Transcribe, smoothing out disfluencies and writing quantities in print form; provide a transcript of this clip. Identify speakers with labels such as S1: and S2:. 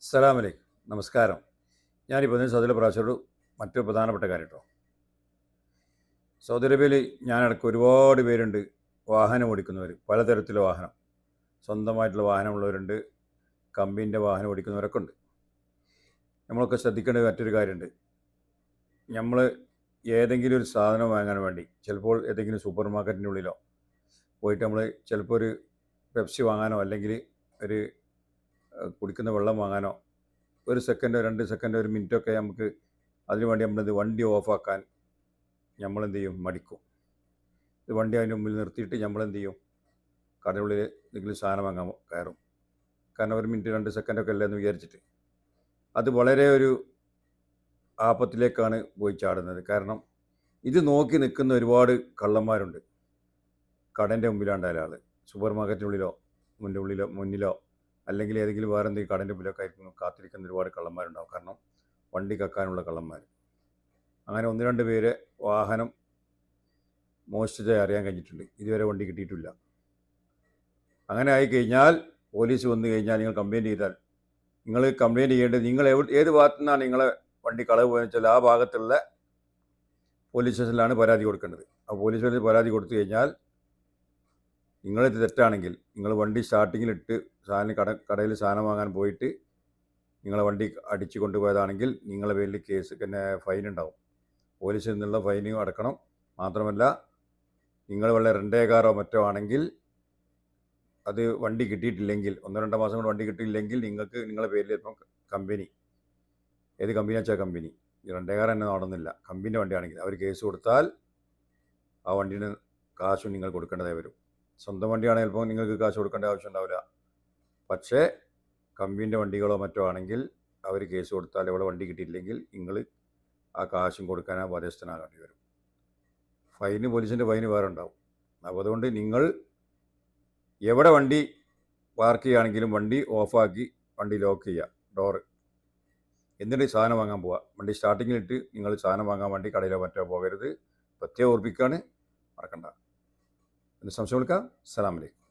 S1: അസ്സലാമു അലൈക്കും. നമസ്കാരം. ഞാനിപ്പോൾ സൗദിയിലെ പ്രാവശ്യമൊരു മറ്റൊരു പ്രധാനപ്പെട്ട കാര്യം കേട്ടോ. സൗദി അറേബ്യയിൽ ഞാനടക്കം ഒരുപാട് പേരുണ്ട് വാഹനം ഓടിക്കുന്നവർ. പലതരത്തിലുള്ള വാഹനം, സ്വന്തമായിട്ടുള്ള വാഹനമുള്ളവരുണ്ട്, കമ്പനീൻ്റെ വാഹനം ഓടിക്കുന്നവരൊക്കെ ഉണ്ട്. നമ്മളൊക്കെ ശ്രദ്ധിക്കേണ്ട മറ്റൊരു കാര്യമുണ്ട്. നമ്മൾ ഏതെങ്കിലും ഒരു സാധനം വാങ്ങാൻ വേണ്ടി ചിലപ്പോൾ ഏതെങ്കിലും സൂപ്പർ മാർക്കറ്റിൻ്റെ ഉള്ളിലോ പോയിട്ട് നമ്മൾ ചിലപ്പോൾ ഒരു പെപ്സി വാങ്ങാനോ അല്ലെങ്കിൽ ഒരു കുടിക്കുന്ന വെള്ളം വാങ്ങാനോ ഒരു സെക്കൻഡോ 2 സെക്കൻഡോ 1 മിനിറ്റൊക്കെ നമുക്ക് അതിനു വേണ്ടി നമ്മളിത് വണ്ടി ഓഫാക്കാൻ നമ്മളെന്ത് ചെയ്യും, മടിക്കും. ഇത് വണ്ടി അതിൻ്റെ മുമ്പിൽ നിർത്തിയിട്ട് നമ്മളെന്ത് ചെയ്യും, കടയുള്ളിൽ എന്തെങ്കിലും സാധനം വാങ്ങാൻ കയറും. കാരണം 1 മിനിറ്റ് 2 സെക്കൻഡൊക്കെ അല്ലേ എന്ന് വിചാരിച്ചിട്ട്. അത് വളരെ ഒരു ആപത്തിലേക്കാണ് പോയി ചാടുന്നത്. കാരണം ഇത് നോക്കി നിൽക്കുന്ന ഒരുപാട് കള്ളന്മാരുണ്ട്. കടൻ്റെ മുമ്പിലാണ്ടായ ആൾ സൂപ്പർ മാർക്കറ്റിനുള്ളിലോ മുന്നിലോ അല്ലെങ്കിൽ ഏതെങ്കിലും വേറെ എന്തെങ്കിലും കടൻ്റെ മുമ്പിലൊക്കെ ആയിരിക്കും കാത്തിരിക്കുന്ന ഒരുപാട് കള്ളന്മാരുണ്ടാവും. കാരണം വണ്ടി കക്കാനുള്ള കള്ളന്മാർ. അങ്ങനെ 1-2 പേര് വാഹനം മോഷ്ടിച്ചതായി അറിയാൻ കഴിഞ്ഞിട്ടുണ്ട്. ഇതുവരെ വണ്ടി കിട്ടിയിട്ടില്ല. അങ്ങനെ ആയിക്കഴിഞ്ഞാൽ പോലീസ് വന്നു കഴിഞ്ഞാൽ നിങ്ങൾ കംപ്ലയിൻറ്റ് ചെയ്താൽ, നിങ്ങൾ കംപ്ലയിൻറ്റ് ചെയ്യേണ്ടത് നിങ്ങൾ ഏത് ഭാഗത്തു നിന്നാണ് നിങ്ങളെ വണ്ടി കളവ് പോയെന്ന് വെച്ചാൽ ആ ഭാഗത്തുള്ള പോലീസ് സ്റ്റേഷനിലാണ് പരാതി കൊടുക്കേണ്ടത്. ആ പോലീസ് സ്റ്റേഷനിൽ പരാതി കൊടുത്തു കഴിഞ്ഞാൽ നിങ്ങളിത് തെറ്റാണെങ്കിൽ, നിങ്ങൾ വണ്ടി സ്റ്റാർട്ടിങ്ങിലിട്ട് കടയിൽ സാധനം വാങ്ങാൻ പോയിട്ട് നിങ്ങളെ വണ്ടി അടിച്ചു കൊണ്ടുപോയതാണെങ്കിൽ നിങ്ങളെ പേരിൽ കേസ് പിന്നെ ഫൈൻ ഉണ്ടാവും. പോലീസിൽ നിന്നുള്ള ഫൈനും അടക്കണം. മാത്രമല്ല നിങ്ങൾ വല്ല റെൻ്റേക്കാരോ മറ്റോ ആണെങ്കിൽ അത് വണ്ടി കിട്ടിയിട്ടില്ലെങ്കിൽ 1-2 മാസം കൊണ്ട് വണ്ടി കിട്ടിയില്ലെങ്കിൽ നിങ്ങൾക്ക് നിങ്ങളുടെ പേരിൽ ഇപ്പം കമ്പനി, ഏത് കമ്പനി വെച്ചാൽ കമ്പനി, റെൻ്റേക്കാർ തന്നെ നടന്നില്ല, കമ്പനീൻ്റെ വണ്ടിയാണെങ്കിൽ അവർ കേസ് കൊടുത്താൽ ആ വണ്ടീന് കാശും നിങ്ങൾ കൊടുക്കേണ്ടതായി വരും. സ്വന്തം വണ്ടിയാണെങ്കിൽ ചിലപ്പോൾ നിങ്ങൾക്ക് കാശ് കൊടുക്കേണ്ട ആവശ്യം ഉണ്ടാവില്ല. പക്ഷേ കമ്പനീൻ്റെ വണ്ടികളോ മറ്റോ ആണെങ്കിൽ അവർ കേസ് കൊടുത്താൽ ഇവിടെ വണ്ടി കിട്ടിയിട്ടില്ലെങ്കിൽ നിങ്ങൾ ആ കാശും കൊടുക്കാൻ ബാധ്യസ്ഥനാകേണ്ടി വരും. ഫൈന്, പോലീസിൻ്റെ ഫൈന് വേറെ ഉണ്ടാവും. അപ്പോൾ അതുകൊണ്ട് നിങ്ങൾ എവിടെ വണ്ടി പാർക്ക് ചെയ്യുകയാണെങ്കിലും വണ്ടി ഓഫാക്കി വണ്ടി ലോക്ക് ചെയ്യുക, ഡോറ്. എന്നിട്ട് സാധനം വാങ്ങാൻ പോവുക. വണ്ടി സ്റ്റാർട്ടിങ്ങിലിട്ട് നിങ്ങൾ സാധനം വാങ്ങാൻ വേണ്ടി കടയിലോ മറ്റോ പോകരുത്. പ്രത്യേകം ഓർപ്പിക്കുകയാണ്, മറക്കണ്ട. സംശയം വിളിക്കാം. അസ്സലാമു അലൈക്കും.